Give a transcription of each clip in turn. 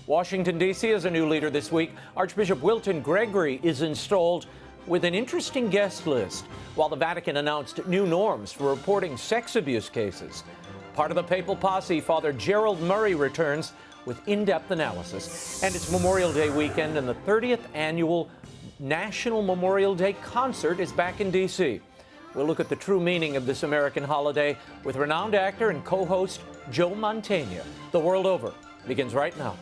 Washington, D.C. has a new leader this week. Archbishop Wilton Gregory is installed with an interesting guest list, while the Vatican announced new norms for reporting sex abuse cases. Part of the Papal Posse, Father GERALD MURRAY, returns with in-depth analysis. And it's Memorial Day weekend, and the 30th annual National Memorial Day concert is back in D.C. We'll look at the true meaning of this American holiday with renowned actor and co-host Joe Mantegna. The World Over begins right now.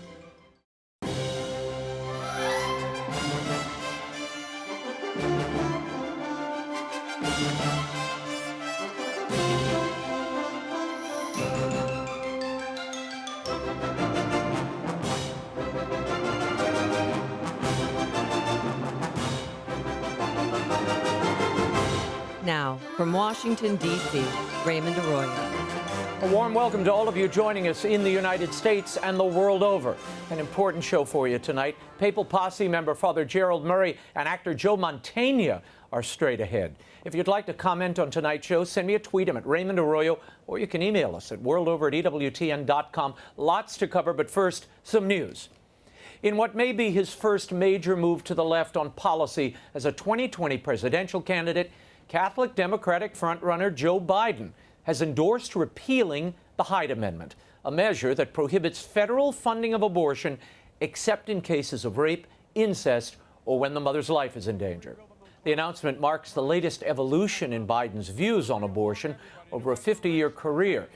Now, from Washington, D.C., Raymond Arroyo. A warm welcome to all of you joining us in the United States and the world over. An important show for you tonight. Papal Posse member Father GERALD MURRAY and actor Joe Mantegna are straight ahead. If you'd like to comment on tonight's show, send me a tweet. I'm at Raymond Arroyo, or you can email us at worldover@ewtn.com. Lots to cover, but first, some news. In what may be his first major move to the left on policy as a 2020 presidential candidate, Catholic Democratic frontrunner Joe Biden has endorsed repealing the Hyde Amendment, a measure that prohibits federal funding of abortion except in cases of rape, incest, or when the mother's life is in danger. The announcement marks the latest evolution in Biden's views on abortion over a 50-year career.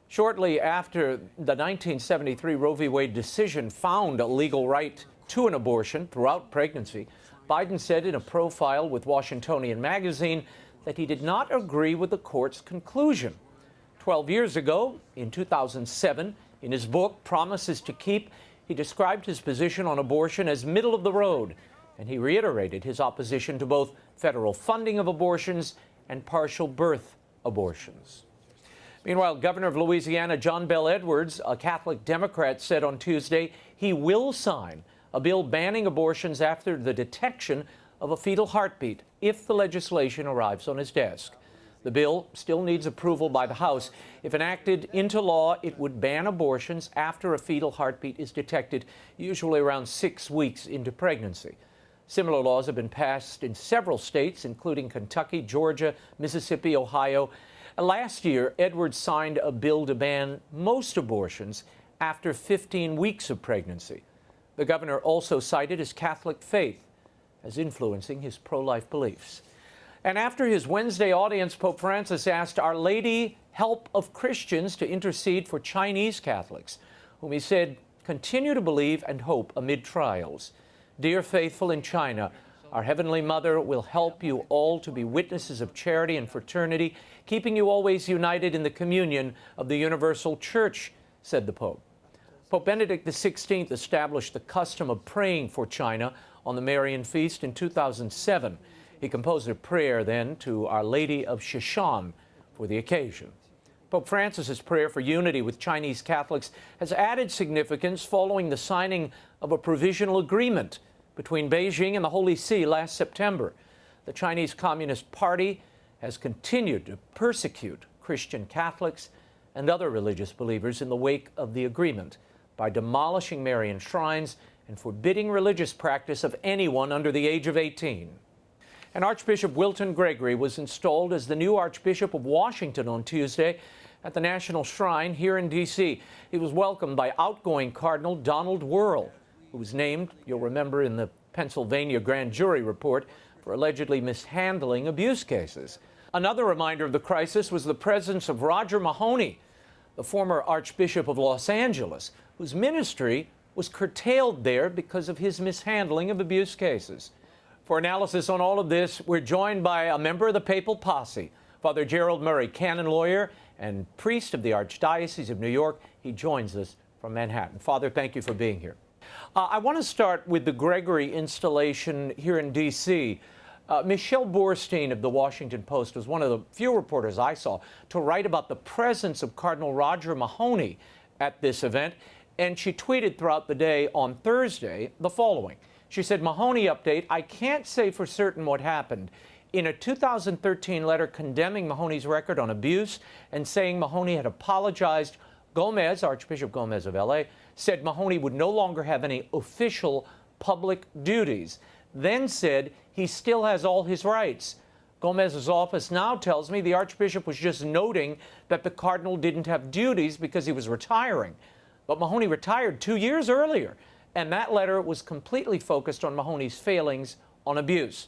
Shortly after the 1973 Roe v. Wade decision found a legal right to an abortion throughout pregnancy, Biden said in a profile with Washingtonian magazine that he did not agree with the court's conclusion. 12 years ago, in 2007, in his book, Promises to Keep, he described his position on abortion as middle of the road, and he reiterated his opposition to both federal funding of abortions and partial birth abortions. Meanwhile, Governor of Louisiana John Bel Edwards, a Catholic Democrat, said on Tuesday he will sign a bill banning abortions after the detection of a fetal heartbeat if the legislation arrives on his desk. The bill still needs approval by the House. If enacted into law, it would ban abortions after a fetal heartbeat is detected, usually around 6 weeks into pregnancy. Similar laws have been passed in several states, including Kentucky, Georgia, Mississippi, Ohio. Last year, Edwards signed a bill to ban most abortions after 15 weeks of pregnancy. The governor also cited his Catholic faith as influencing his pro-life beliefs. And after his Wednesday audience, Pope Francis asked Our Lady help of Christians to intercede for Chinese Catholics, whom he said continue to believe and hope amid trials. Dear faithful in China, our Heavenly Mother will help you all to be witnesses of charity and fraternity, keeping you always united in the communion of the universal Church, said the Pope. Pope Benedict XVI established the custom of praying for China on the Marian Feast in 2007. He composed a prayer then to Our Lady of Shishan for the occasion. Pope Francis's prayer for unity with Chinese Catholics has added significance following the signing of a provisional agreement between Beijing and the Holy See last September. The Chinese Communist Party has continued to persecute Christian Catholics and other religious believers in the wake of the agreement by demolishing Marian shrines and forbidding religious practice of anyone under the age of 18. And Archbishop Wilton Gregory was installed as the new Archbishop of Washington on Tuesday at the National Shrine here in D.C. He was welcomed by outgoing Cardinal Donald Wuerl, who was named, you'll remember, in the Pennsylvania grand jury report for allegedly mishandling abuse cases. Another reminder of the crisis was the presence of Roger Mahony, the former Archbishop of Los Angeles, whose ministry was curtailed there because of his mishandling of abuse cases. For analysis on all of this, we're joined by a member of the Papal Posse, Father GERALD MURRAY, canon lawyer and priest of the Archdiocese of New York. He joins us from Manhattan. Father, thank you for being here. I want to start with the Gregory installation here in D.C. Michelle Borstein of the Washington Post was one of the few reporters I saw to write about the presence of Cardinal Roger Mahony at this event, and she tweeted throughout the day on Thursday the following. She said, Mahony update, I can't say for certain what happened. In a 2013 letter condemning Mahony's record on abuse and saying Mahony had apologized Gomez, Archbishop Gomez of LA, said Mahony would no longer have any official public duties, then said he still has all his rights. Gomez's office now tells me the Archbishop was just noting that the Cardinal didn't have duties because he was retiring. But Mahony retired 2 years earlier, and that letter was completely focused on Mahony's failings on abuse.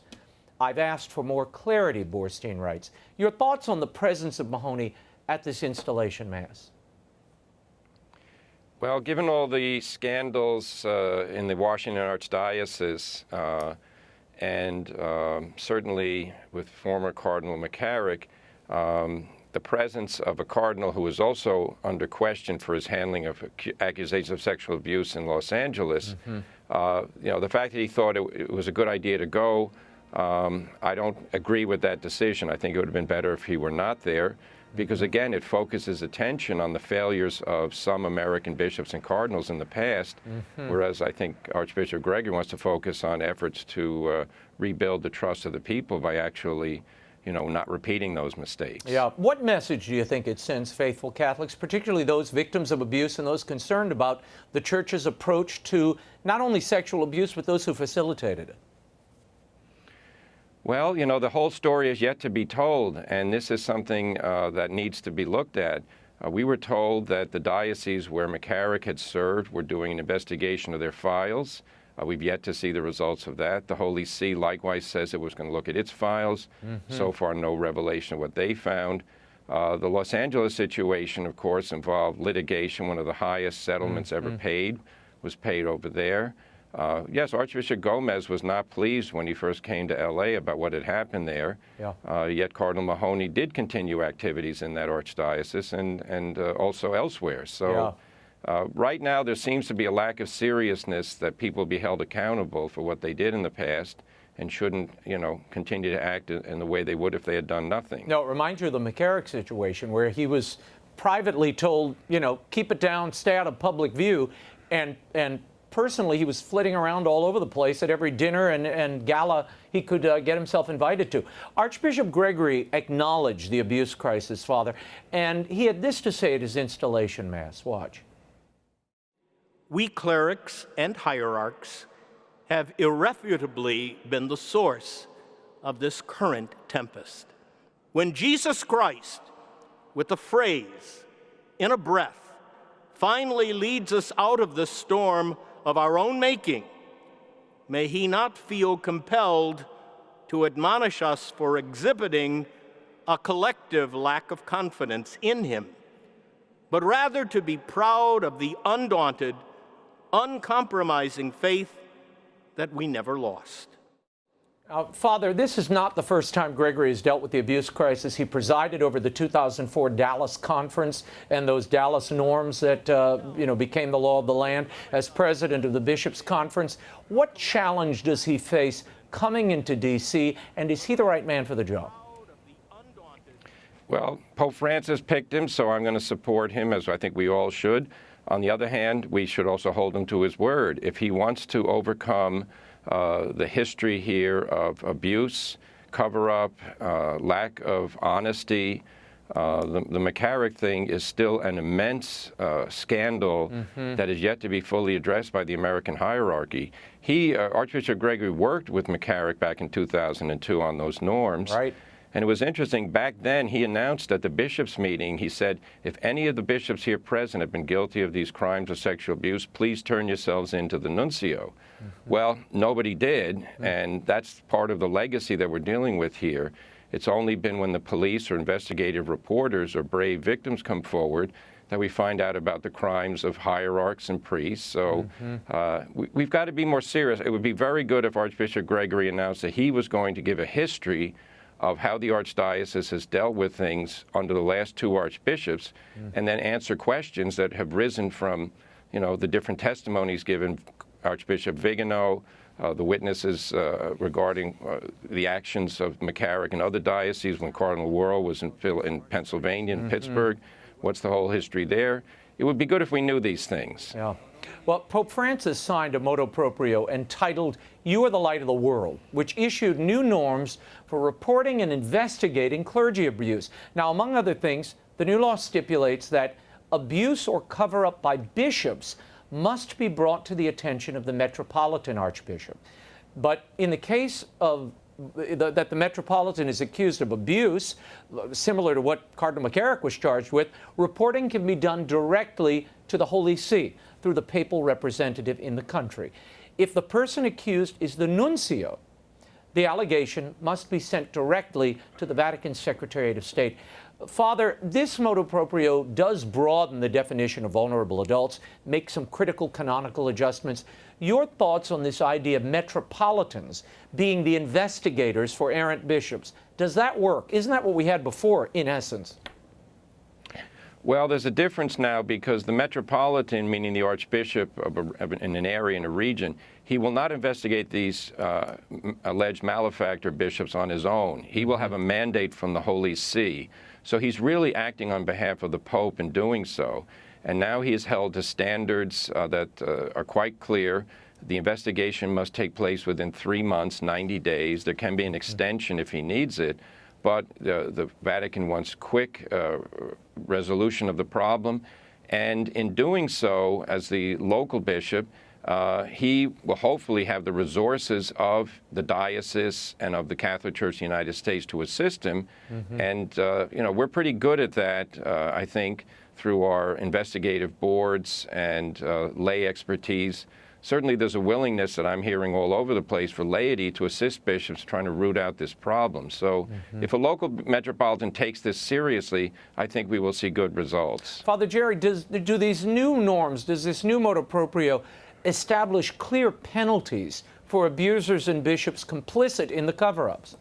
I've asked for more clarity, Borstein writes. Your thoughts on the presence of Mahony at this installation Mass? Well, given all the scandals in the Washington Archdiocese, and certainly with former Cardinal McCarrick, the presence of a cardinal who was also under question for his handling of accusations of sexual abuse in Los Angeles, the fact that he thought it was a good idea to go, I don't agree with that decision. I think it would have been better if he were not there, because again, it focuses attention on the failures of some American bishops and cardinals in the past, whereas I think Archbishop Gregory wants to focus on efforts to rebuild the trust of the people by actually, not repeating those mistakes. Yeah. What message do you think it sends faithful Catholics, particularly those victims of abuse and those concerned about the Church's approach to not only sexual abuse, but those who facilitated it? Well, the whole story is yet to be told, and this is something that needs to be looked at. We were told that the diocese where McCarrick had served were doing an investigation of their files. We've yet to see the results of that. The Holy See likewise says it was going to look at its files. So far, no revelation of what they found. The Los Angeles situation, of course, involved litigation. One of the highest settlements ever paid was paid over there. Yes, Archbishop Gomez was not pleased when he first came to L.A. about what had happened there. Yet Cardinal Mahony did continue activities in that archdiocese and also elsewhere. So right now there seems to be a lack of seriousness that people be held accountable for what they did in the past and shouldn't, continue to act in the way they would if they had done nothing. No, it reminds you of the McCarrick situation where he was privately told, keep it down, stay out of public view, and personally, he was flitting around all over the place at every dinner and gala he could get himself invited to. Archbishop Gregory acknowledged the abuse crisis, Father, and he had this to say at his installation Mass. Watch. We clerics and hierarchs have irrefutably been the source of this current tempest. When Jesus Christ, with a phrase, in a breath, finally leads us out of the storm of our own making, may he not feel compelled to admonish us for exhibiting a collective lack of confidence in him, but rather to be proud of the undaunted, uncompromising faith that we never lost. Father, this is not the first time Gregory has dealt with the abuse crisis. He presided over the 2004 Dallas conference and those Dallas norms that, became the law of the land as president of the Bishops' Conference. What challenge does he face coming into D.C., and is he the right man for the job? Well, Pope Francis picked him, so I'm going to support him, as I think we all should. On the other hand, we should also hold him to his word. If he wants to overcome the history here of abuse, cover-up, lack of honesty. The McCarrick thing is still an immense scandal that is yet to be fully addressed by the American hierarchy. Archbishop Gregory worked with McCarrick back in 2002 on those norms. Right. And it was interesting, back then he announced at the bishops' meeting, he said, if any of the bishops here present have been guilty of these crimes of sexual abuse, please turn yourselves in to the nuncio. Well, nobody did, and that's part of the legacy that we're dealing with here. It's only been when the police or investigative reporters or brave victims come forward that we find out about the crimes of hierarchs and priests. So we've got to be more serious. It would be very good if Archbishop Gregory announced that he was going to give a history of how the Archdiocese has dealt with things under the last two archbishops, and then answer questions that have risen from, the different testimonies given, Archbishop Vigano, the witnesses regarding the actions of McCarrick and other dioceses when Cardinal Wuerl was in Pennsylvania and Pittsburgh. What's the whole history there? It would be good if we knew these things. Yeah. Well, Pope Francis signed a motu proprio entitled "You Are the Light of the World," which issued new norms for reporting and investigating clergy abuse. Now, among other things, the new law stipulates that abuse or cover-up by bishops must be brought to the attention of the Metropolitan Archbishop. But in the case of that the Metropolitan is accused of abuse, similar to what Cardinal McCarrick was charged with, reporting can be done directly to the Holy See through the papal representative in the country. If the person accused is the nuncio, the allegation must be sent directly to the Vatican Secretariat of State. Father, this motu proprio does broaden the definition of vulnerable adults, make some critical canonical adjustments. Your thoughts on this idea of metropolitans being the investigators for errant bishops, does that work? Isn't that what we had before, in essence? Well, there's a difference now because the metropolitan, meaning the archbishop in an area, in a region, he will not investigate these alleged malefactor bishops on his own. He will have a mandate from the Holy See. So he's really acting on behalf of the Pope in doing so. And now he is held to standards that are quite clear. The investigation must take place within 3 months, 90 days. There can be an extension if he needs it. But the Vatican wants quick resolution of the problem. And in doing so, as the local bishop, he will hopefully have the resources of the diocese and of the Catholic Church of the United States to assist him. And, we're pretty good at that, I think, through our investigative boards and lay expertise. Certainly there's a willingness that I'm hearing all over the place for laity to assist bishops trying to root out this problem. So if a local metropolitan takes this seriously, I think we will see good results. Father Jerry, do these new norms, does this new motu proprio establish clear penalties for abusers and bishops complicit in the cover-ups?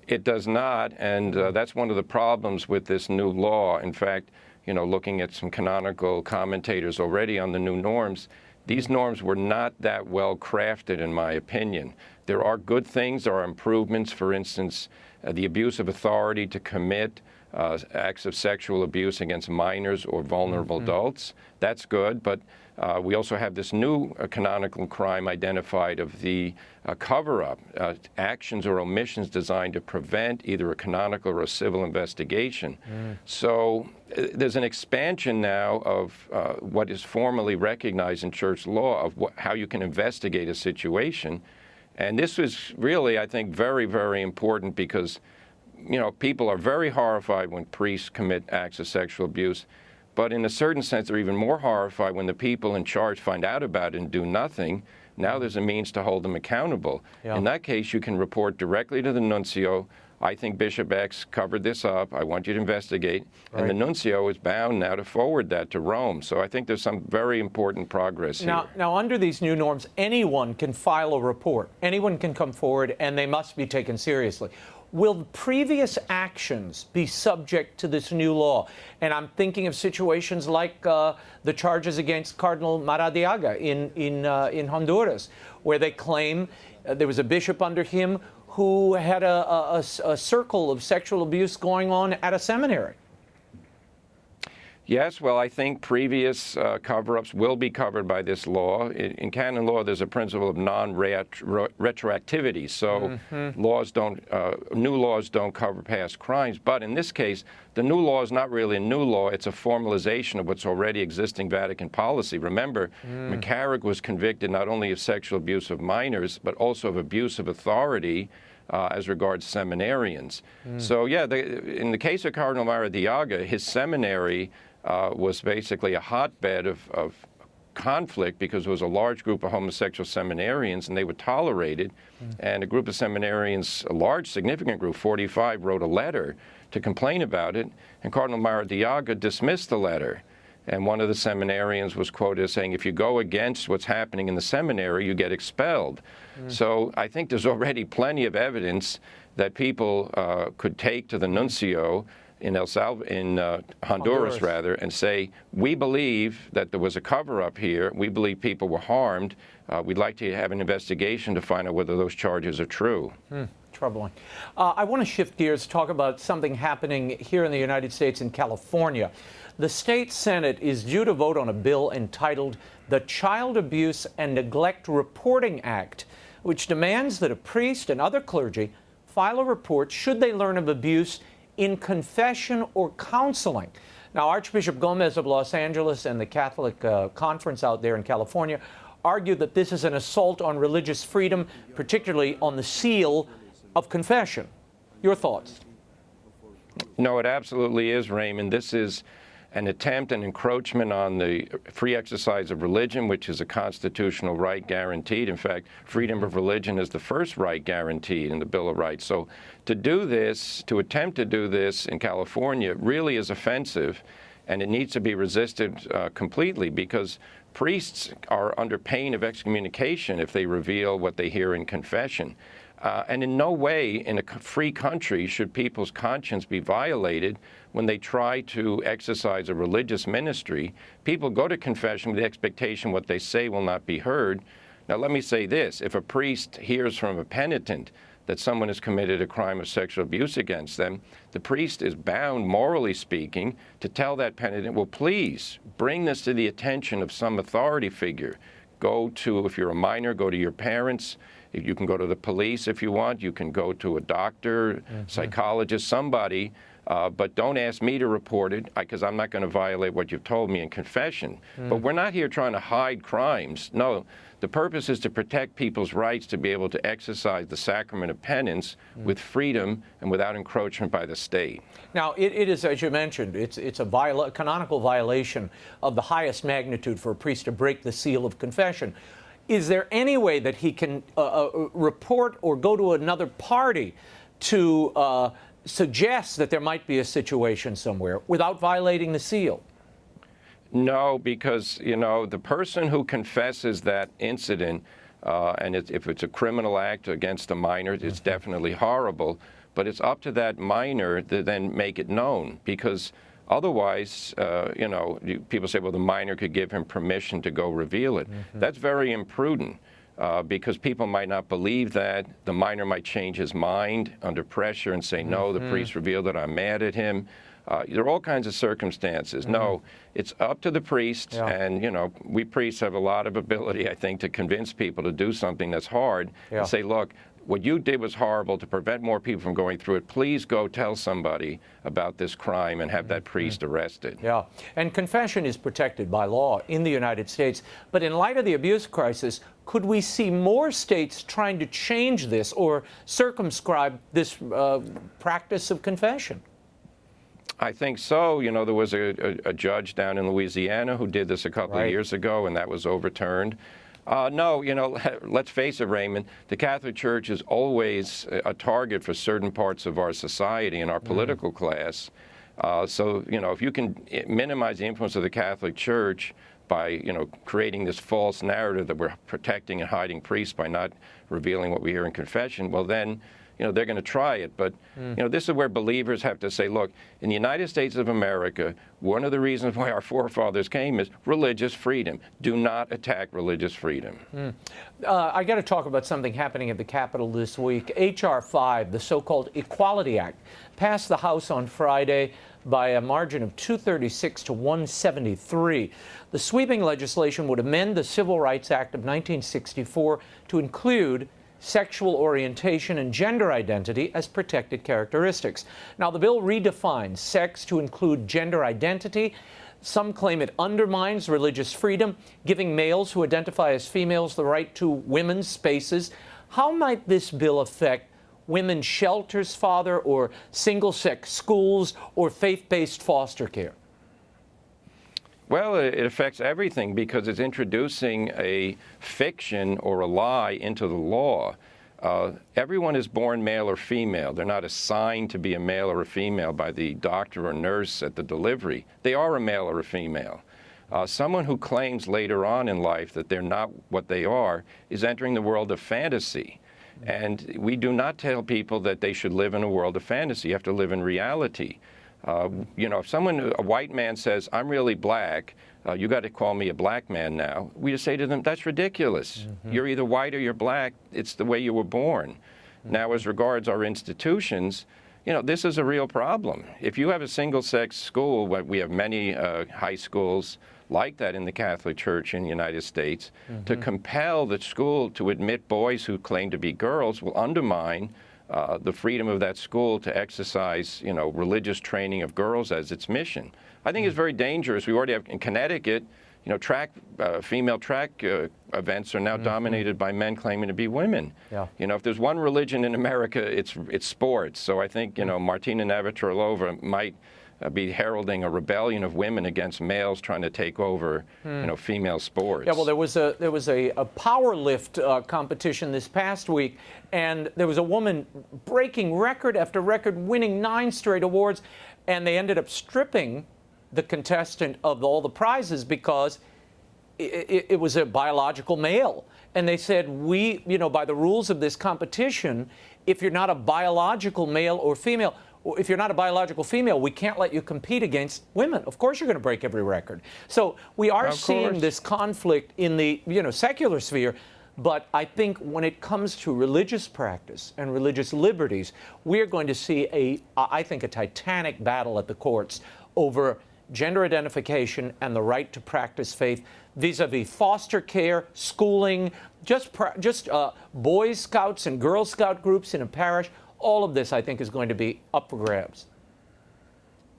It does not, and that's one of the problems with this new law. In fact, looking at some canonical commentators already on the new norms, these norms were not that well crafted, in my opinion. There are good things, there are improvements. For instance, the abuse of authority to commit acts of sexual abuse against minors or vulnerable adults. That's good, but we also have this new canonical crime identified of the cover-up, actions or omissions designed to prevent either a canonical or a civil investigation. So there's an expansion now of what is formally recognized in church law of how you can investigate a situation. And this is really, I think, very, very important because people are very horrified when priests commit acts of sexual abuse, but in a certain sense, they're even more horrified when the people in charge find out about it and do nothing. Now there's a means to hold them accountable. Yeah. In that case, you can report directly to the nuncio. I think Bishop X covered this up. I want you to investigate. Right. And the nuncio is bound now to forward that to Rome. So I think there's some very important progress here. Now, under these new norms, anyone can file a report. Anyone can come forward, and they must be taken seriously. Will previous actions be subject to this new law? And I'm thinking of situations like the charges against Cardinal Maradiaga in Honduras, where they claim there was a bishop under him who had a circle of sexual abuse going on at a seminary. Yes, well, I think previous cover-ups will be covered by this law. In canon law, there's a principle of non-retroactivity, so new laws don't cover past crimes. But in this case, the new law is not really a new law. It's a formalization of what's already existing Vatican policy. Remember, McCarrick was convicted not only of sexual abuse of minors, but also of abuse of authority as regards seminarians. So, yeah, in the case of Cardinal Maradiaga, his seminary was basically a hotbed of conflict because there was a large group of homosexual seminarians and they were tolerated. And a group of seminarians, a large, significant group, 45, wrote a letter to complain about it. And Cardinal Maradiaga dismissed the letter. And one of the seminarians was quoted as saying, if you go against what's happening in the seminary, you get expelled. So I think there's already plenty of evidence that people could take to the nuncio in Honduras, rather, and say, we believe that there was a cover-up here. We believe people were harmed. We'd like to have an investigation to find out whether those charges are true. Troubling. I want to shift gears, talk about something happening here in the United States in California. The state Senate is due to vote on a bill entitled the Child Abuse and Neglect Reporting Act, which demands that a priest and other clergy file a report should they learn of abuse in confession or counseling. Now, Archbishop Gomez of Los Angeles and the Catholic Conference out there in California argue that this is an assault on religious freedom, particularly on the seal of confession. Your thoughts? No, it absolutely is, Raymond. This is an attempt, an encroachment on the free exercise of religion, which is a constitutional right guaranteed. In fact, freedom of religion is the first right guaranteed in the Bill of Rights. So to do this, to attempt to do this in California really is offensive, and it needs to be resisted completely, because priests are under pain of excommunication if they reveal what they hear in confession. And in no way in a free country should people's conscience be violated when they try to exercise a religious ministry. People go to confession with the expectation what they say will not be heard. Now, let me say this. If a priest hears from a penitent that someone has committed a crime of sexual abuse against them, the priest is bound, morally speaking, to tell that penitent, well, please bring this to the attention of some authority figure. Go to, if you're a minor, go to your parents. You can go to the police if you want. You can go to a doctor, psychologist, somebody, but don't ask me to report it, because I'm not going to violate what you've told me in confession. But we're not here trying to hide crimes. No, the purpose is to protect people's rights to be able to exercise the sacrament of penance with freedom and without encroachment by the state. Now, it is, as you mentioned, it's a canonical violation of the highest magnitude for a priest to break the seal of confession. Is there any way that he can report or go to another party to suggest that there might be a situation somewhere without violating the seal? No, because, you know, the person who confesses that incident, and if it's a criminal act against a minor, it's definitely horrible, but it's up to that minor to then make it known, because otherwise, you know, people say, well, the minor could give him permission to go reveal it. That's very imprudent, because people might not believe that. The minor might change his mind under pressure and say, no, the priest revealed it, I'm mad at him. There are all kinds of circumstances. No, it's up to the priest, and, you know, we priests have a lot of ability, I think, to convince people to do something that's hard and say, look, what you did was horrible. To prevent more people from going through it, please go tell somebody about this crime and have that priest arrested. Yeah, and confession is protected by law in the United States. But in light of the abuse crisis, could we see more states trying to change this or circumscribe this practice of confession? I think so. You know, there was a judge down in Louisiana who did this a couple of years ago, and that was overturned. No, you know, let's face it, Raymond, the Catholic Church is always a target for certain parts of our society and our political class. So, you know, if you can minimize the influence of the Catholic Church by, you know, creating this false narrative that we're protecting and hiding priests by not revealing what we hear in confession, well, then, you know, they're going to try it. But, you know, this is where believers have to say, look, in the United States of America, one of the reasons why our forefathers came is religious freedom. Do not attack religious freedom. I got to talk about something happening at the Capitol this week. H.R. 5, the so-called Equality Act, passed the House on Friday by a margin of 236 to 173. The sweeping legislation would amend the Civil Rights Act of 1964 to include sexual orientation and gender identity as protected characteristics. Now, the bill redefines sex to include gender identity. Some claim it undermines religious freedom, giving males who identify as females the right to women's spaces. How might this bill affect women's shelters, Father, or single-sex schools, or faith-based foster care? Well, it affects everything, because it's introducing a fiction or a lie into the law. Everyone is born male or female. They're not assigned to be a male or a female by the doctor or nurse at the delivery. They are a male or a female. Someone who claims later on in life that they're not what they are is entering the world of fantasy. And we do not tell people that they should live in a world of fantasy. You have to live in reality. You know, if a white man says, I'm really black, you got to call me a black man now, we just say to them, that's ridiculous. You're either white or you're black. It's the way you were born. Now, as regards our institutions, you know, this is a real problem. If you have a single-sex school, we have many high schools like that in the Catholic Church in the United States, to compel the school to admit boys who claim to be girls will undermine the freedom of that school to exercise, religious training of girls as its mission. I think it's very dangerous. We already have in Connecticut, female track events are now dominated by men claiming to be women. Yeah. If there's one religion in America, it's sports. So I think, Martina Navratilova might be heralding a rebellion of women against males trying to take over, female sports. Yeah, well, there was a power lift competition this past week, and there was a woman breaking record after record, winning 9 straight awards, and they ended up stripping the contestant of all the prizes because it was a biological male. And they said, by the rules of this competition, if you're not a biological male or female, if you're not a biological female, we can't let you compete against women. Of course you're going to break every record. So we are seeing this conflict in the secular sphere, but I think when it comes to religious practice and religious liberties, we're going to see I think a titanic battle at the courts over gender identification and the right to practice faith vis-a-vis foster care, schooling, just Boy Scouts and Girl Scout groups in a parish. All of this, I think, is going to be up for grabs.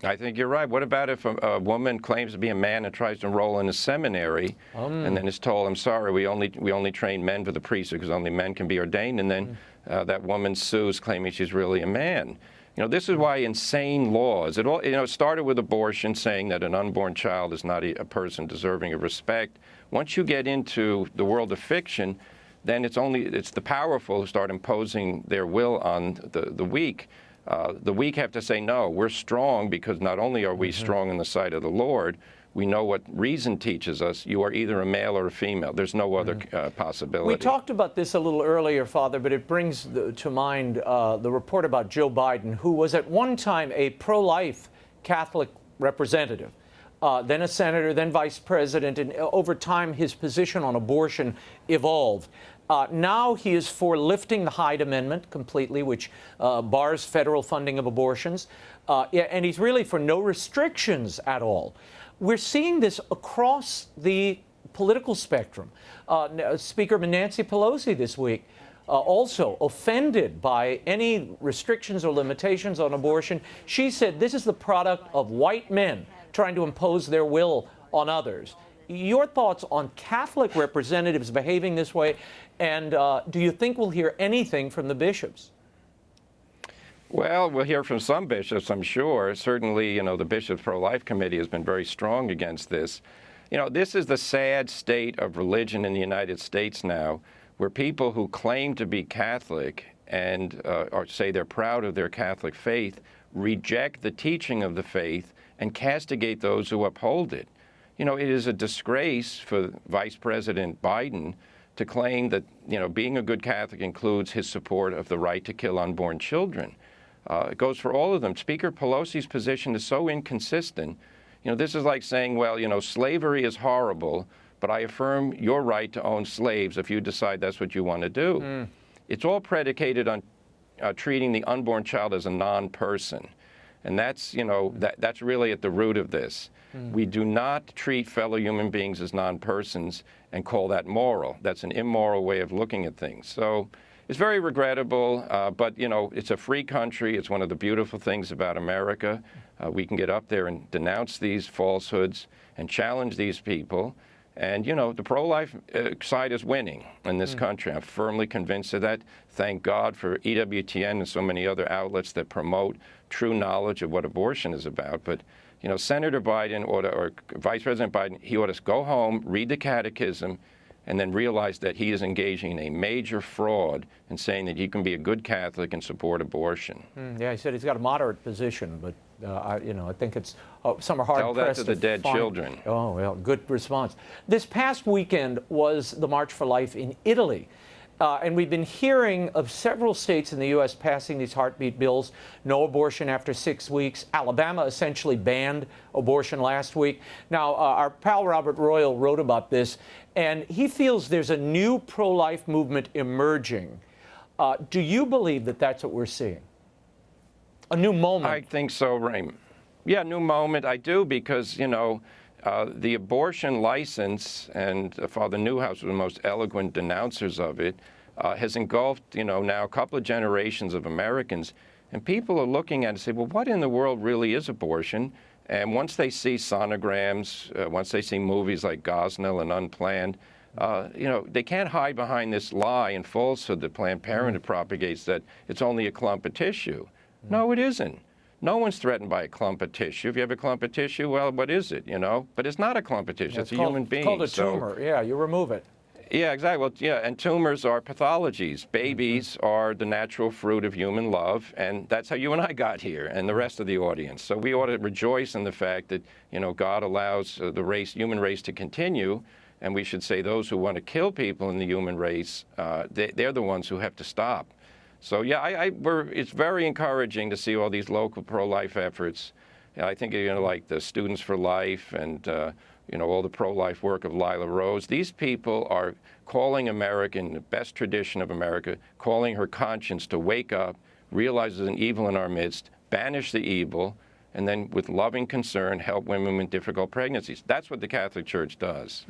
I think you're right. What about if a woman claims to be a man and tries to enroll in a seminary and then is told, I'm sorry, we only train men for the priesthood because only men can be ordained, and then that woman sues claiming she's really a man. This is why insane laws, it started with abortion, saying that an unborn child is not a person deserving of respect. Once you get into the world of fiction, then it's the powerful who start imposing their will on the weak. The weak have to say, no, we're strong because not only are we strong in the sight of the Lord, we know what reason teaches us. You are either a male or a female. There's no other possibility. We talked about this a little earlier, Father, but it brings to mind the report about Joe Biden, who was at one time a pro-life Catholic representative, then a senator, then vice president, and over time his position on abortion evolved. Now he is for lifting the Hyde Amendment completely, which bars federal funding of abortions, and he's really for no restrictions at all. We're seeing this across the political spectrum. Speaker Nancy Pelosi this week also offended by any restrictions or limitations on abortion. She said this is the product of white men trying to impose their will on others. Your thoughts on Catholic representatives behaving this way, and do you think we'll hear anything from the bishops? Well, we'll hear from some bishops, I'm sure. Certainly, the Bishops' Pro-Life Committee has been very strong against this. This is the sad state of religion in the United States now, where people who claim to be Catholic and or say they're proud of their Catholic faith reject the teaching of the faith and castigate those who uphold it. It is a disgrace for Vice President Biden to claim that, being a good Catholic includes his support of the right to kill unborn children. It goes for all of them. Speaker Pelosi's position is so inconsistent. This is like saying, well, slavery is horrible, but I affirm your right to own slaves if you decide that's what you want to do. It's all predicated on treating the unborn child as a non-person. And that's, that's really at the root of this. We do not treat fellow human beings as non-persons and call that moral. That's an immoral way of looking at things. So it's very regrettable, but, it's a free country. It's one of the beautiful things about America. We can get up there and denounce these falsehoods and challenge these people. And, the pro-life side is winning in this country. I'm firmly convinced of that. Thank God for EWTN and so many other outlets that promote true knowledge of what abortion is about. But, Senator Biden or Vice President Biden, he ought to go home, read the catechism, and then realize that he is engaging in a major fraud in saying that he can be a good Catholic and support abortion. Yeah, he said he's got a moderate position, but I think it's some are hard Tell pressed that to the dead children. Oh, well, good response. This past weekend was the March for Life in Italy. And we've been hearing of several states in the U.S. passing these heartbeat bills, no abortion after 6 weeks. Alabama essentially banned abortion last week. Now, our pal Robert Royal wrote about this, and he feels there's a new pro-life movement emerging. Do you believe that that's what we're seeing? A new moment? I think so, Raymond. Yeah, new moment. I do because, the abortion license, and Father Newhouse was the most eloquent denouncers of it, has engulfed, now a couple of generations of Americans. And people are looking at it and say, well, what in the world really is abortion? And once they see sonograms, once they see movies like Gosnell and Unplanned, they can't hide behind this lie and falsehood that Planned Parenthood propagates that it's only a clump of tissue. No, it isn't. No one's threatened by a clump of tissue. If you have a clump of tissue, well, what is it, But it's not a clump of tissue. It's a human being. It's called a tumor. Yeah, you remove it. Yeah, exactly. Well, yeah, and tumors are pathologies. Babies are the natural fruit of human love, and that's how you and I got here, and the rest of the audience. So we ought to rejoice in the fact that, God allows the human race to continue, and we should say those who want to kill people in the human race, they're the ones who have to stop. So yeah, it's very encouraging to see all these local pro-life efforts. I think like the Students for Life and all the pro-life work of Lila Rose. These people are calling America, in the best tradition of America, calling her conscience to wake up, realize there's an evil in our midst, banish the evil, and then with loving concern help women with difficult pregnancies. That's what the Catholic Church does.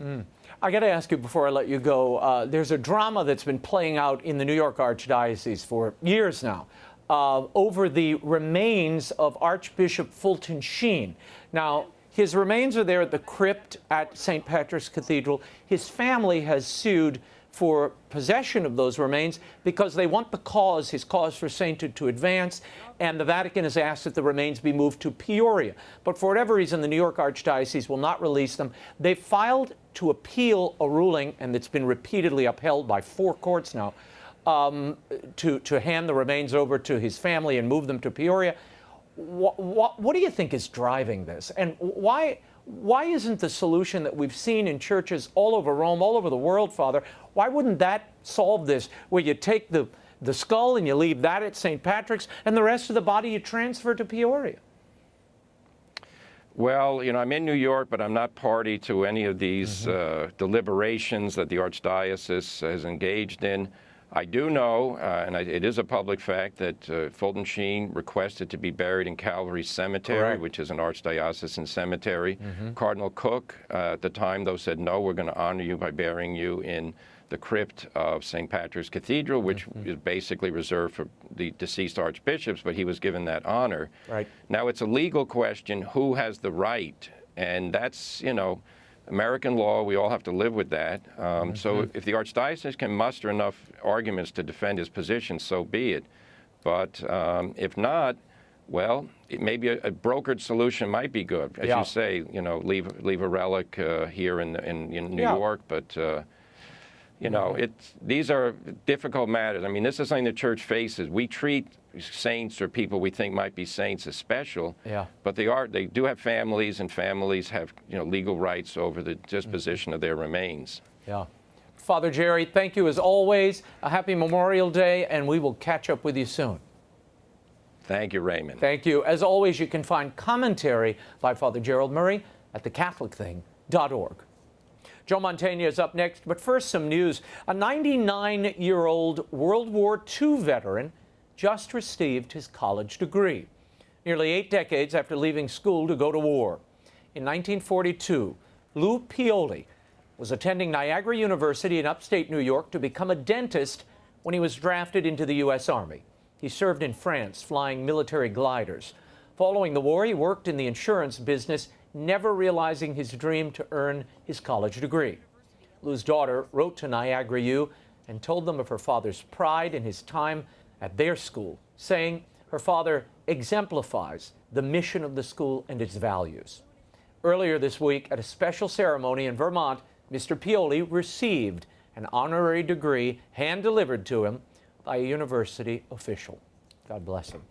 I got to ask you before I let you go, there's a drama that's been playing out in the New York Archdiocese for years now over the remains of Archbishop Fulton Sheen. Now, his remains are there at the crypt at St. Patrick's Cathedral. His family has sued for possession of those remains because they want his cause for sainthood to advance, and the Vatican has asked that the remains be moved to Peoria. But for whatever reason, the New York Archdiocese will not release them. They filed to appeal a ruling, and it's been repeatedly upheld by 4 courts now, to hand the remains over to his family and move them to Peoria. What do you think is driving this? And why isn't the solution that we've seen in churches all over Rome, all over the world, Father, why wouldn't that solve this, where you take the skull and you leave that at St. Patrick's and the rest of the body you transfer to Peoria? Well, I'm in New York, but I'm not party to any of these deliberations that the Archdiocese has engaged in. I do know, and it is a public fact, that Fulton Sheen requested to be buried in Calvary Cemetery, Correct. which is an archdiocesan cemetery. Cardinal Cook, at the time, though, said, no, we're going to honor you by burying you in the crypt of St. Patrick's Cathedral, which is basically reserved for the deceased archbishops, but he was given that honor. Right. Now, it's a legal question, who has the right? And that's, American law, we all have to live with that. So if the Archdiocese can muster enough arguments to defend his position, so be it. But if not, well, maybe a brokered solution might be good. As you say, leave a relic here in New York, but these are difficult matters. I mean, this is something the Church faces. We treat saints or people we think might be saints as special, but they do have families, and families have legal rights over the disposition of their remains. Yeah. Father Jerry, thank you as always. A happy Memorial Day, and we will catch up with you soon. Thank you, Raymond. Thank you. As always, you can find commentary by Father Gerald Murray at thecatholicthing.org. Joe Mantegna is up next, but first some news. A 99-year-old World War II veteran just received his college degree, nearly 8 decades after leaving school to go to war. In 1942, Lou Pioli was attending Niagara University in upstate New York to become a dentist when he was drafted into the U.S. Army. He served in France, flying military gliders. Following the war, he worked in the insurance business, never realizing his dream to earn his college degree. Lou's daughter wrote to Niagara U and told them of her father's pride in his time at their school, saying her father exemplifies the mission of the school and its values. Earlier this week, at a special ceremony in Vermont, Mr. Pioli received an honorary degree hand-delivered to him by a university official. God bless him.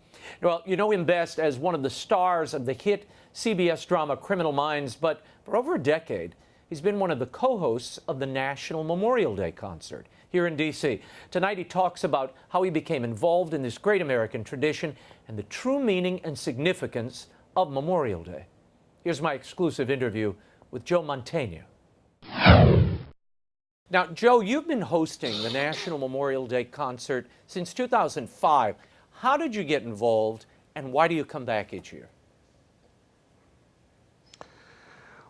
Well, you know him best as one of the stars of the hit CBS drama Criminal Minds, but for over a decade, he's been one of the co-hosts of the National Memorial Day concert here in D.C. Tonight, he talks about how he became involved in this great American tradition and the true meaning and significance of Memorial Day. Here's my exclusive interview with Joe Mantegna. Now, Joe, you've been hosting the National Memorial Day concert since 2005. How did you get involved, and why do you come back each year?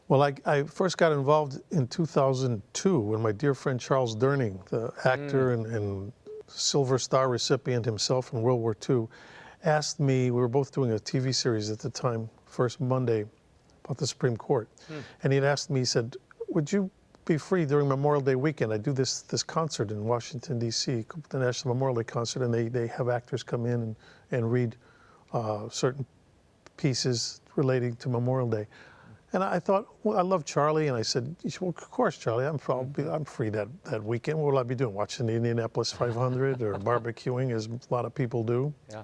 Well, I first got involved in 2002 when my dear friend Charles Durning, the actor and Silver Star recipient himself in World War II, asked me, we were both doing a TV series at the time, First Monday, about the Supreme Court. And he'd asked me, he said, would you be free during Memorial Day weekend? I do this concert in Washington, D.C., the National Memorial Day concert, and they have actors come in and read certain pieces relating to Memorial Day. And I thought, well, I love Charlie, and I said, well, of course, Charlie, I'm free that weekend. What will I be doing? Watching the Indianapolis 500 or barbecuing, as a lot of people do. Yeah.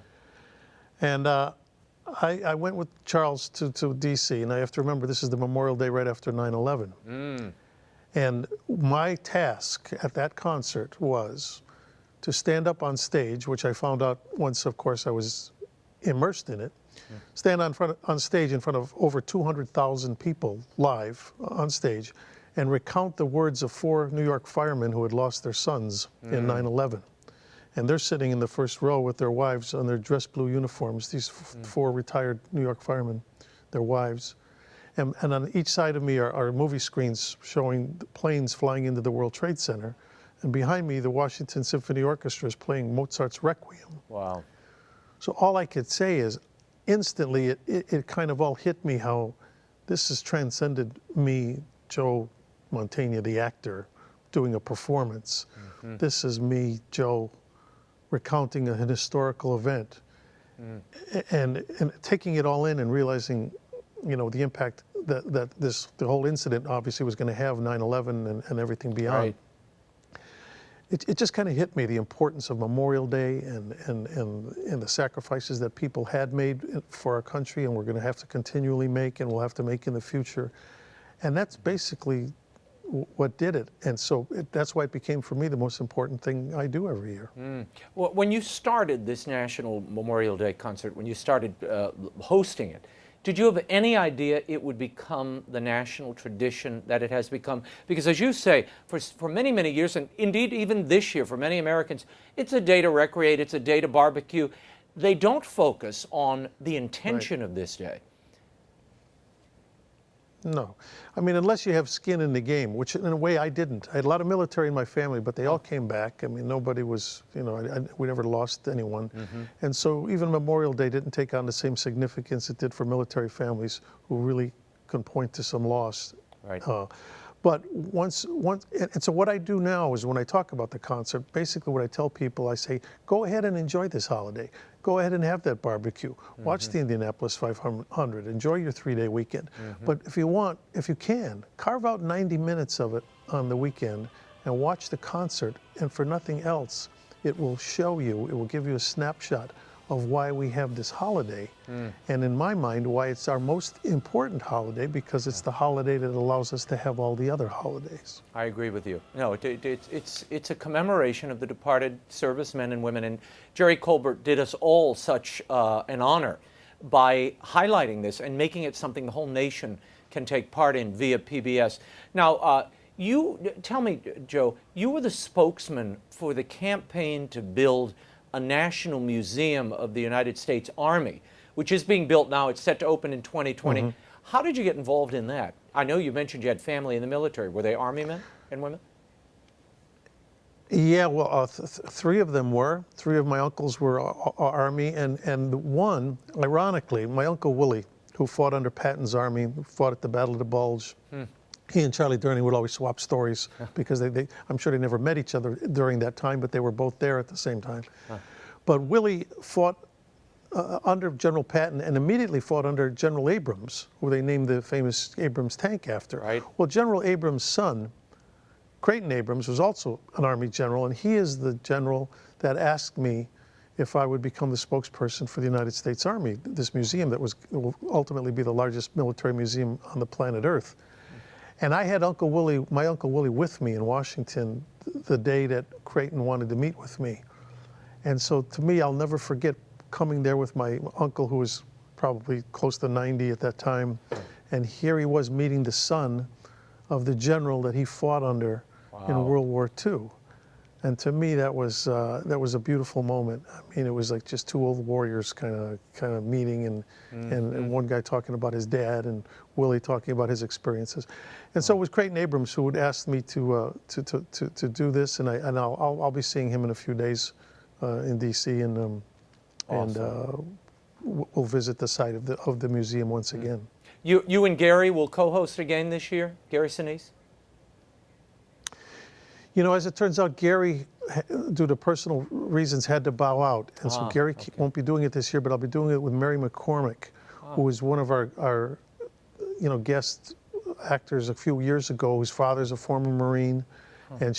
And I went with Charles to D.C., and I have to remember this is the Memorial Day right after 9/11. And my task at that concert was to stand up on stage, which I found out once, of course, I was immersed in it, stand on stage in front of over 200,000 people live on stage and recount the words of 4 New York firemen who had lost their sons in 9/11. And they're sitting in the first row with their wives on their dress blue uniforms, these 4 retired New York firemen, their wives. And on each side of me are movie screens showing the planes flying into the World Trade Center. And behind me, the Washington Symphony Orchestra is playing Mozart's Requiem. Wow. So all I could say is, instantly, it kind of all hit me how this has transcended me, Joe Mantegna, the actor, doing a performance. This is me, Joe, recounting an historical event. And taking it all in and realizing, you know, the impact that the whole incident obviously was going to have, 9/11 and everything beyond. Right. It just kind of hit me, the importance of Memorial Day and the sacrifices that people had made for our country and we're going to have to continually make and we'll have to make in the future. And that's basically what did it. And so that's why it became, for me, the most important thing I do every year. Well, when you started this National Memorial Day concert, when you started hosting it, did you have any idea it would become the national tradition that it has become? Because as you say, for many, many years, and indeed even this year for many Americans, it's a day to recreate, it's a day to barbecue. They don't focus on the intention of this day. No. I mean, unless you have skin in the game, which in a way I didn't. I had a lot of military in my family, but they all came back. I mean, nobody was, you know, we never lost anyone. And so even Memorial Day didn't take on the same significance it did for military families who really can point to some loss. Right. But and so what I do now is when I talk about the concert, basically what I tell people, I say, go ahead and enjoy this holiday. Go ahead and have that barbecue. Watch the Indianapolis 500. Enjoy your 3-day weekend. But if you can, carve out 90 minutes of it on the weekend and watch the concert. And for nothing else, it will show you, it will give you a snapshot of why we have this holiday. And in my mind, why it's our most important holiday, because it's the holiday that allows us to have all the other holidays. I agree with you. No, it's a commemoration of the departed servicemen and women, and Jerry Colbert did us all such an honor by highlighting this and making it something the whole nation can take part in via PBS. Now, you tell me, Joe, you were the spokesman for the campaign to build a National Museum of the United States Army, which is being built now. It's set to open in 2020. How did you get involved in that? I know you mentioned you had family in the military. Were they Army men and women? Yeah, well, 3 of them were. 3 of my uncles were Army, and one, ironically, my Uncle Willie, who fought under Patton's army, fought at the Battle of the Bulge. He and Charlie Durning would always swap stories because I'm sure they never met each other during that time, but they were both there at the same time. But Willie fought under General Patton and immediately fought under General Abrams, who they named the famous Abrams tank after. Right. Well, General Abrams' son, Creighton Abrams, was also an Army general, and he is the general that asked me if I would become the spokesperson for the United States Army, this museum that will ultimately be the largest military museum on the planet Earth. And I had my Uncle Willie with me in Washington the day that Creighton wanted to meet with me. And so to me, I'll never forget coming there with my uncle, who was probably close to 90 at that time. And here he was meeting the son of the general that he fought under in World War II. And to me, that was a beautiful moment. I mean, it was like just two old warriors kind of meeting, and one guy talking about his dad, and Willie talking about his experiences. And so it was Creighton Abrams who would ask me to do this, and I'll be seeing him in a few days in D.C. and we'll visit the site of the museum once again. You and Gary will co-host again this year, Gary Sinise? You know, as it turns out, Gary, due to personal reasons, had to bow out. And so Gary won't be doing it this year, but I'll be doing it with Mary McCormick, who was one of our guest actors a few years ago, whose father's a former Marine. And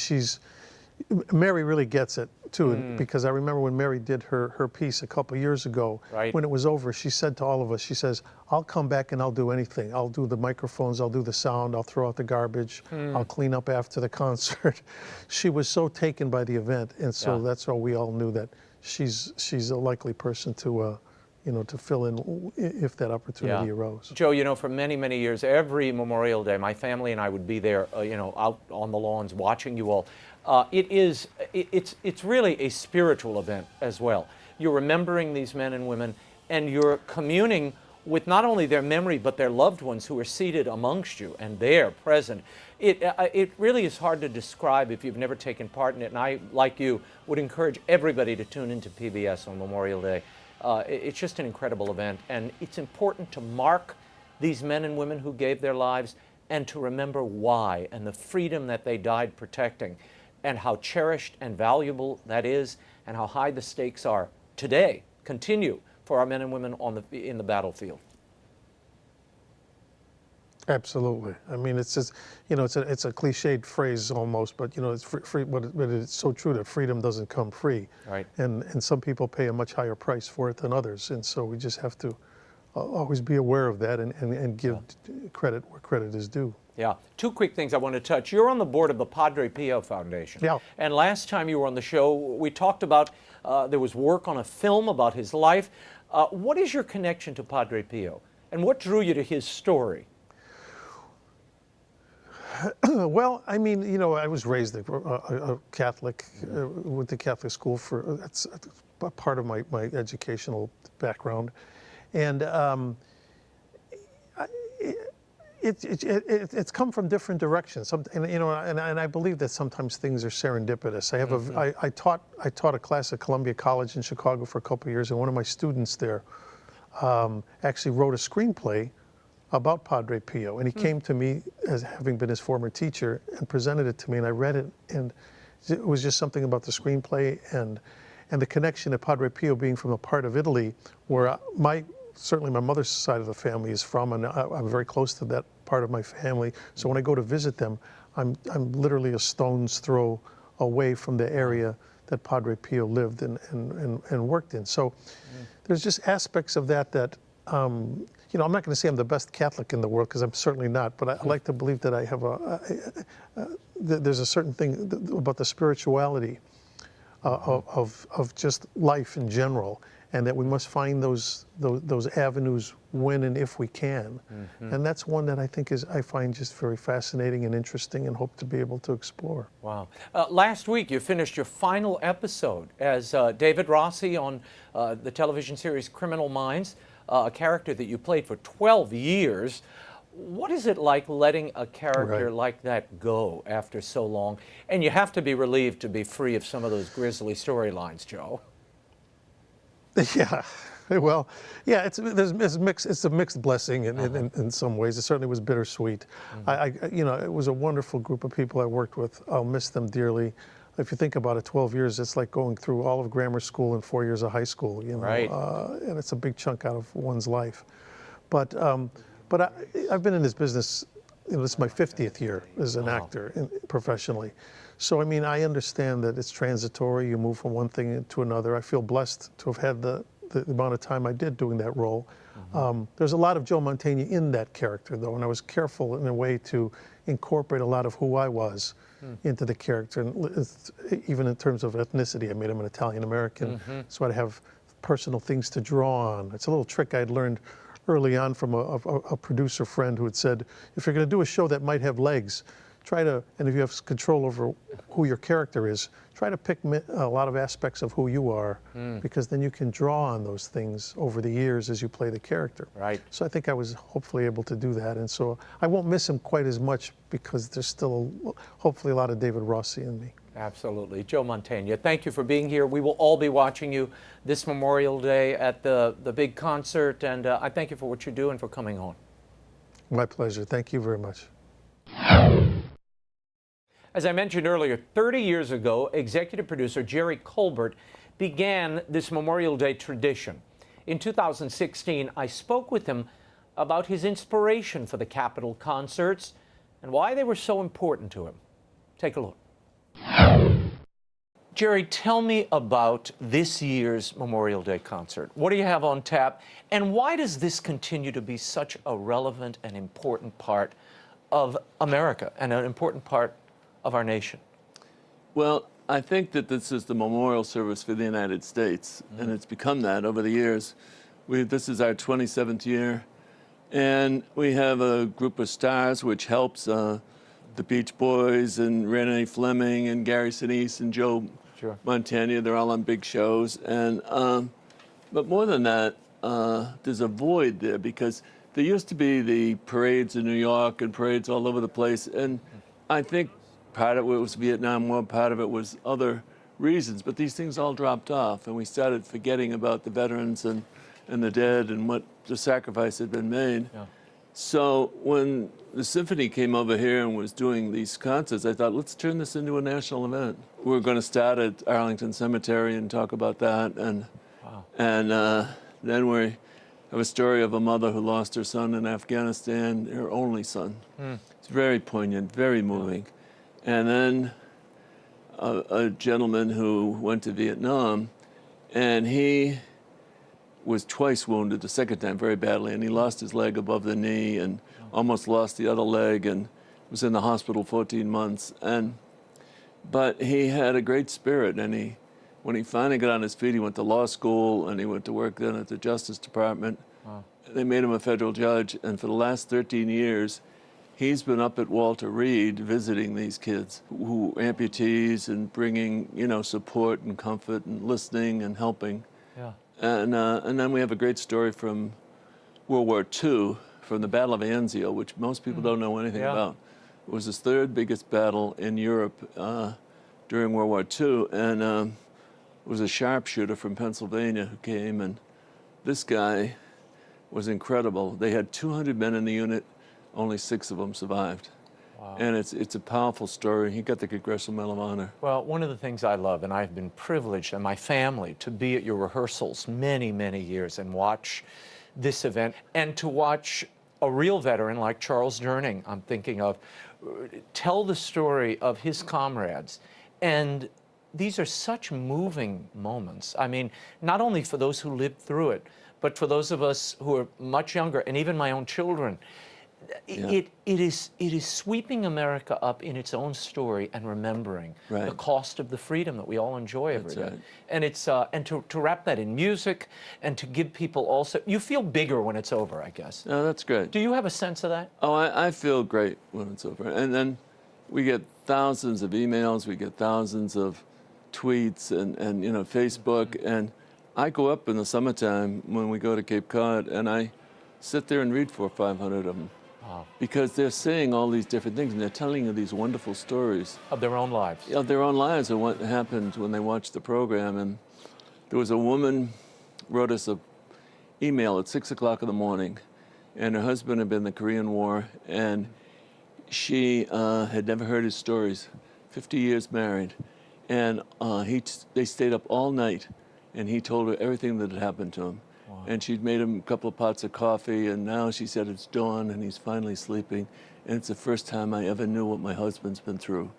Mary really gets it, too, because I remember when Mary did her piece a couple years ago, when it was over, she said to all of us, she says, I'll come back and I'll do anything. I'll do the microphones, I'll do the sound, I'll throw out the garbage, I'll clean up after the concert. She was so taken by the event, and so that's how we all knew that she's a likely person to fill in if that opportunity arose. Joe, for many, many years, every Memorial Day, my family and I would be there, out on the lawns watching you all. It's really a spiritual event as well. You're remembering these men and women, and you're communing with not only their memory, but their loved ones who are seated amongst you, and they're present. It really is hard to describe if you've never taken part in it, and I, like you, would encourage everybody to tune into PBS on Memorial Day. It's just an incredible event, and it's important to mark these men and women who gave their lives and to remember why and the freedom that they died protecting, and how cherished and valuable that is, and how high the stakes are today, continue, for our men and women in the battlefield. Absolutely. I mean, it's just, it's a cliched phrase almost, but it's free, but it's so true that freedom doesn't come free. Right. And some people pay a much higher price for it than others, and so we just have to always be aware of that and give credit where credit is due. Yeah. Two quick things I want to touch. You're on the board of the Padre Pio Foundation. Yeah. And last time you were on the show, we talked about there was work on a film about his life. What is your connection to Padre Pio, and what drew you to his story? Well, I mean, I was raised a Catholic, went to Catholic school that's a part of my educational background, and it's come from different directions. And I believe that sometimes things are serendipitous. I taught a class at Columbia College in Chicago for a couple of years, and one of my students there actually wrote a screenplay about Padre Pio, and he came to me as having been his former teacher and presented it to me, and I read it, and it was just something about the screenplay and the connection to Padre Pio being from a part of Italy where certainly my mother's side of the family is from, and I'm very close to that part of my family. So when I go to visit them, I'm literally a stone's throw away from the area that Padre Pio lived and worked in. So there's just aspects of that I'm not going to say I'm the best Catholic in the world, because I'm certainly not, but I like to believe that I have there's a certain thing about the spirituality of just life in general, and that we must find those avenues when and if we can. And that's one that I find just very fascinating and interesting, and hope to be able to explore. Wow. Last week you finished your final episode as David Rossi on the television series Criminal Minds, a character that you played for 12 years. What is it like letting a character like that go after so long? And you have to be relieved to be free of some of those grisly storylines, Joe. Yeah, well, yeah, it's a mixed blessing in some ways. It certainly was bittersweet. It was a wonderful group of people I worked with. I'll miss them dearly. If you think about it, 12 years, it's like going through all of grammar school and 4 years of high school, and it's a big chunk out of one's life. But I've been in this business, this is my 50th year as an actor professionally. So, I mean, I understand that it's transitory. You move from one thing to another. I feel blessed to have had the amount of time I did doing that role. There's a lot of Joe Mantegna in that character, though, and I was careful in a way to incorporate a lot of who I was into the character, and even in terms of ethnicity. I made him an Italian-American, so I'd have personal things to draw on. It's a little trick I'd learned early on from a producer friend who had said, if you're going to do a show that might have legs, try to, and if you have control over who your character is, try to pick a lot of aspects of who you are, because then you can draw on those things over the years as you play the character. Right. So I think I was hopefully able to do that, and so I won't miss him quite as much because there's still hopefully a lot of David Rossi in me. Absolutely. Joe Mantegna, thank you for being here. We will all be watching you this Memorial Day at the big concert, and I thank you for what you do and for coming on. My pleasure. Thank you very much. As I mentioned earlier, 30 years ago, executive producer Jerry Colbert began this Memorial Day tradition. In 2016, I spoke with him about his inspiration for the Capitol concerts and why they were so important to him. Take a look. Jerry, tell me about this year's Memorial Day concert. What do you have on tap? And why does this continue to be such a relevant and important part of America and an important part of our nation? Well, I think that this is the memorial service for the United States, and it's become that over the years. This is our 27th year, and we have a group of stars which helps the Beach Boys and Renee Fleming and Gary Sinise and Joe Mantegna. They're all on big shows, and but more than that, there's a void there because there used to be the parades in New York and parades all over the place, and I think part of it was Vietnam War, part of it was other reasons, but these things all dropped off, and we started forgetting about the veterans and the dead and what the sacrifice had been made. Yeah. So when the symphony came over here and was doing these concerts, I thought, let's turn this into a national event. We're going to start at Arlington Cemetery and talk about that, and then we have a story of a mother who lost her son in Afghanistan, her only son. It's very poignant, very moving. And then a gentleman who went to Vietnam, and he was twice wounded, the second time very badly, and he lost his leg above the knee and almost lost the other leg and was in the hospital 14 months. But he had a great spirit, and when he finally got on his feet, he went to law school, and he went to work then at the Justice Department. They made him a federal judge, and for the last 13 years, he's been up at Walter Reed visiting these kids who amputees and bringing, support and comfort and listening and helping. Yeah. And then we have a great story from World War II, from the Battle of Anzio, which most people don't know anything about. It was the third biggest battle in Europe during World War II, and it was a sharpshooter from Pennsylvania who came, and this guy was incredible. They had 200 men in the unit. Only 6 of them survived. Wow. And it's a powerful story. He got the Congressional Medal of Honor. Well, one of the things I love, and I've been privileged, and my family, to be at your rehearsals many, many years and watch this event, and to watch a real veteran like Charles Durning, I'm thinking of, tell the story of his comrades. And these are such moving moments. I mean, not only for those who lived through it, but for those of us who are much younger, and even my own children. It is sweeping America up in its own story and remembering the cost of the freedom that we all enjoy every day. Right. And it's and to wrap that in music and to give people also, you feel bigger when it's over, I guess. Oh, that's great. Do you have a sense of that? Oh, I feel great when it's over. And then we get thousands of emails, we get thousands of tweets and Facebook, and I go up in the summertime when we go to Cape Cod, and I sit there and read 400 or 500 of them. Because they're saying all these different things, and they're telling you these wonderful stories. Of their own lives. Of their own lives and what happened when they watched the program. And there was a woman wrote us an email at 6 o'clock in the morning, and her husband had been in the Korean War, and she had never heard his stories, 50 years married. And they stayed up all night, and he told her everything that had happened to him. Wow. And she'd made him a couple of pots of coffee, and now she said it's dawn and he's finally sleeping. And it's the first time I ever knew what my husband's been through.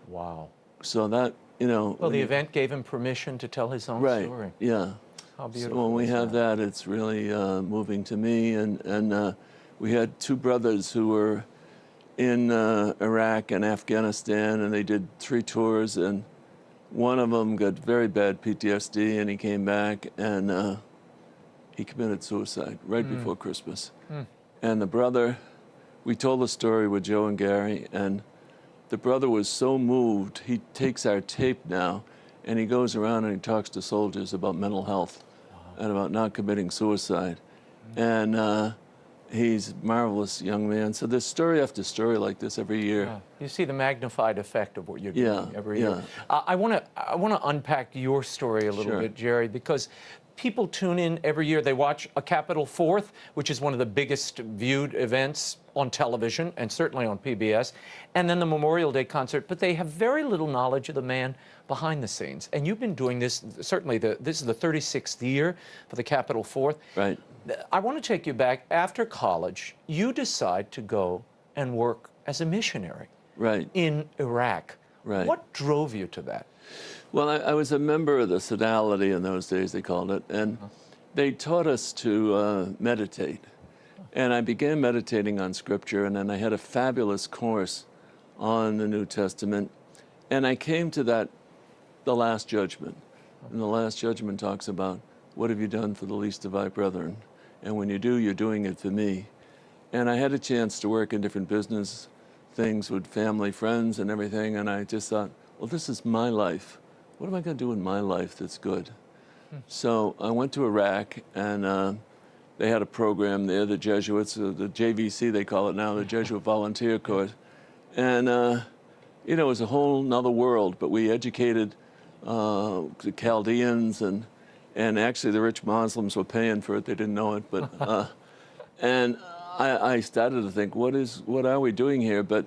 Wow. So that, Well, the event gave him permission to tell his own story. Yeah. How beautiful. So when we have that, it's really moving to me. And we had 2 brothers who were in Iraq and Afghanistan, and they did 3 tours, and one of them got very bad PTSD, and he came back, and he committed suicide right before Christmas. And the brother, we told the story with Joe and Gary, and the brother was so moved, he takes our tape now, and he goes around and he talks to soldiers about mental health and about not committing suicide. And he's a marvelous young man. So there's story after story like this every year. Yeah. You see the magnified effect of what you're doing every year. Yeah. I want to unpack your story a little bit, Jerry, because people tune in every year. They watch a Capitol 4th, which is one of the biggest viewed events on television and certainly on PBS, and then the Memorial Day concert, but they have very little knowledge of the man behind the scenes. And you've been doing this, certainly this is the 36th year for the Capitol 4th. Right. I want to take you back. After college, you decide to go and work as a missionary in Iraq. Right. What drove you to that? Well, I was a member of the Sodality in those days, they called it, and they taught us to meditate. And I began meditating on Scripture, and then I had a fabulous course on the New Testament. And I came to the Last Judgment. And the Last Judgment talks about, what have you done for the least of thy brethren? And when you do, you're doing it for me. And I had a chance to work in different business things with family, friends, and everything, and I just thought, well, this is my life. What am I going to do in my life that's good? So I went to Iraq, and they had a program there, the Jesuits, the JVC they call it now, the Jesuit Volunteer Corps. And, you know, it was a whole nother world, but we educated the Chaldeans, and actually the rich Muslims were paying for it, they didn't know it. But, and I started to think, what are we doing here? But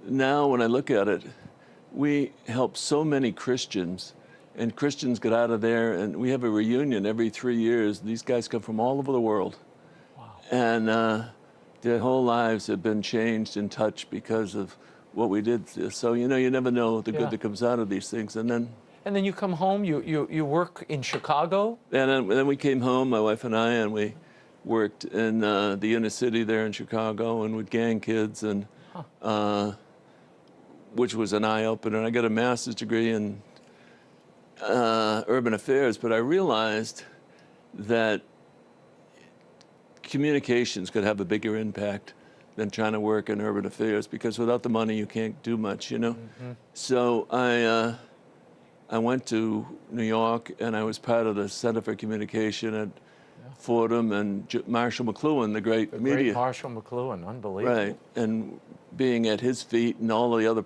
now when I look at it, we help so many Christians, and Christians get out of there, and we have a reunion every 3 years. These guys come from all over the world. Wow. And their whole lives have been changed and touched because of what we did. So, you know, you never know the good that comes out of these things. And then you come home, you work in Chicago? And then we came home, my wife and I, and we worked in the inner city there in Chicago and with gang kids, and which was an eye-opener. I got a master's degree in urban affairs, but I realized that communications could have a bigger impact than trying to work in urban affairs, because without the money you can't do much, you know? So I went to New York, and I was part of the Center for Communication at Fordham, and Marshall McLuhan, the great media. Great Marshall McLuhan, unbelievable. Right, and being at his feet and all the other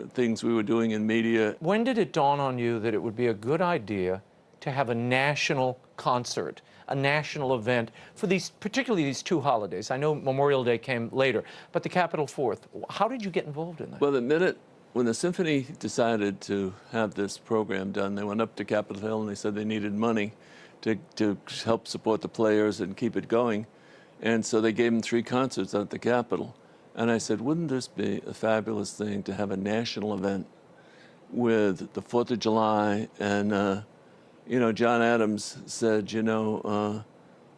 things we were doing in media. When did it dawn on you that it would be a good idea to have a national concert, a national event for these, particularly these two holidays? I know Memorial Day came later, but the Capitol 4th, how did you get involved in that? Well, the minute when the symphony decided to have this program done, they went up to Capitol Hill and they said they needed money to help support the players and keep it going. And so they gave them 3 concerts at the Capitol. And I said, wouldn't this be a fabulous thing to have a national event with the 4th of July? And, you know, John Adams said, you know,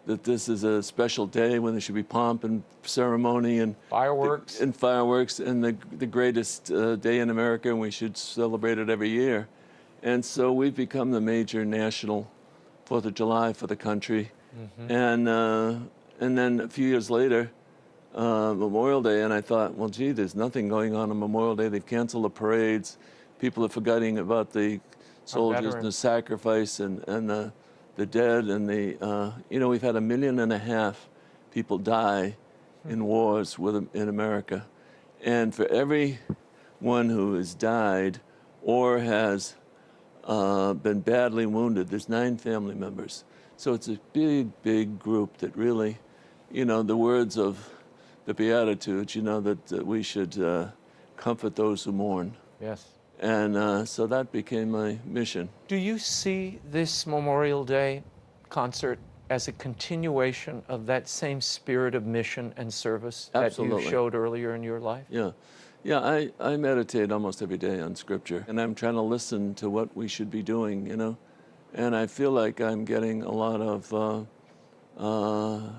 that this is a special day when there should be pomp and ceremony and fireworks. And the greatest day in America, and we should celebrate it every year. And so we've become the major national 4th of July for the country. And then a few years later, Memorial Day, and I thought, well, gee, there's nothing going on Memorial Day. They've canceled the parades. People are forgetting about the soldiers and the sacrifice and the dead and you know, we've had 1.5 million people die in wars in America. And for every one who has died or has been badly wounded, there's 9 family members. So it's a big, big group that really, you know, the words of the Beatitudes, you know, that we should comfort those who mourn. Yes. And so that became my mission. Do you see this Memorial Day concert as a continuation of that same spirit of mission and service that you showed earlier in your life? Yeah. Yeah, I meditate almost every day on Scripture, and I'm trying to listen to what we should be doing, you know. And I feel like I'm getting a lot of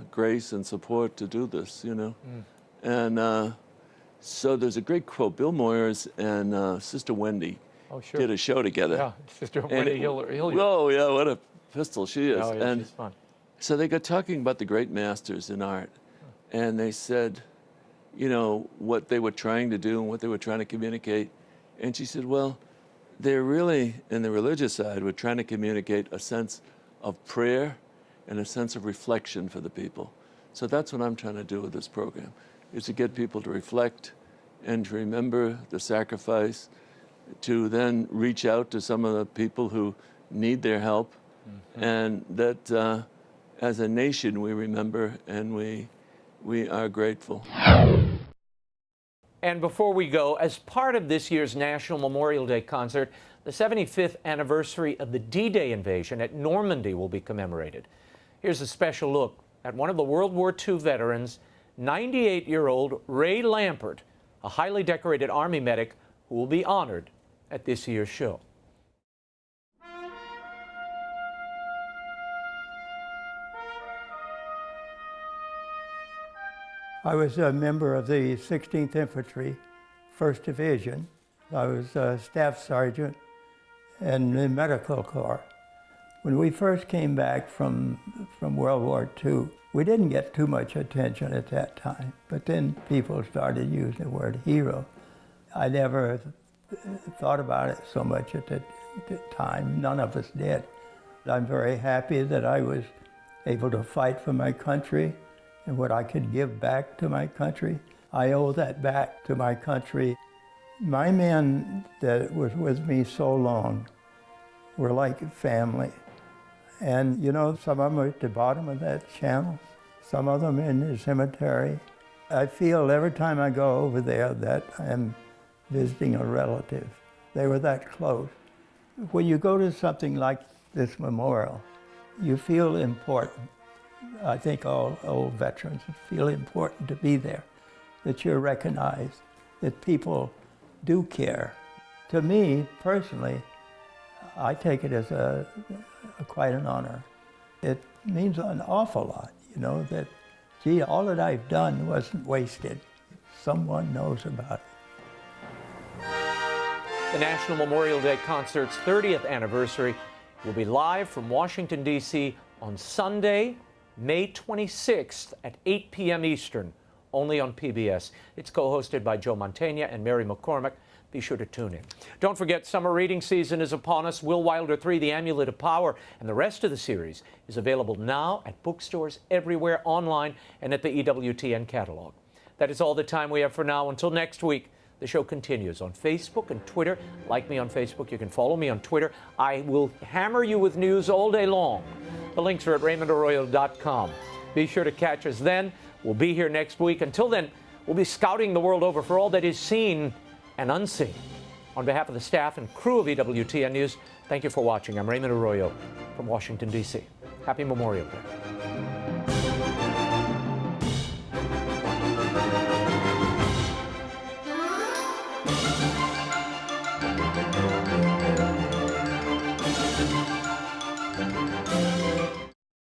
grace and support to do this, you know. And so there's a great quote. Bill Moyers and Sister Wendy did a show together. Yeah, Sister Wendy Hilliard. Oh, yeah, what a pistol she is. Oh, yeah, and she's fun. so they got talking about the great masters in art, and they said, you know, what they were trying to do and what they were trying to communicate. And she said, well, they're really, in the religious side, we're trying to communicate a sense of prayer and a sense of reflection for the people. So that's what I'm trying to do with this program, is to get people to reflect and to remember the sacrifice, to then reach out to some of the people who need their help, and that as a nation we remember and we are grateful. And before we go, as part of this year's National Memorial Day concert, the 75th anniversary of the D-Day invasion at Normandy will be commemorated. Here's a special look at one of the World War II veterans, 98-year-old Ray Lampert, a highly decorated Army medic who will be honored at this year's show. I was a member of the 16th Infantry, 1st Division. I was a staff sergeant in the Medical Corps. When we first came back from World War II, we didn't get too much attention at that time, but then people started using the word hero. I never thought about it so much at the time. None of us did. I'm very happy that I was able to fight for my country and what I could give back to my country. I owe that back to my country. My men that was with me so long were like family. And you know, some of them are at the bottom of that channel, some of them in the cemetery. I feel every time I go over there that I'm visiting a relative. They were that close. When you go to something like this memorial, you feel important. I think all old veterans feel important to be there, that you're recognized, that people do care. To me, personally, I take it as quite an honor. It means an awful lot, you know, that, gee, all that I've done wasn't wasted. Someone knows about it. The National Memorial Day Concert's 30th anniversary will be live from Washington, D.C. on Sunday, May 26th at 8 p.m. Eastern, only on PBS. It's co-hosted by Joe Mantegna and Mary McCormick. Be sure to tune in. Don't forget, summer reading season is upon us. Will Wilder 3, The Amulet of Power, and the rest of the series is available now at bookstores everywhere, online, and at the EWTN catalog. That is all the time we have for now. Until next week, the show continues on Facebook and Twitter. Like me on Facebook. You can follow me on Twitter. I will hammer you with news all day long. The links are at RaymondArroyo.com. Be sure to catch us then. We'll be here next week. Until then, we'll be scouting the world over for all that is seen and unseen. On behalf of the staff and crew of EWTN News, thank you for watching. I'm Raymond Arroyo from Washington, D.C. Happy Memorial Day.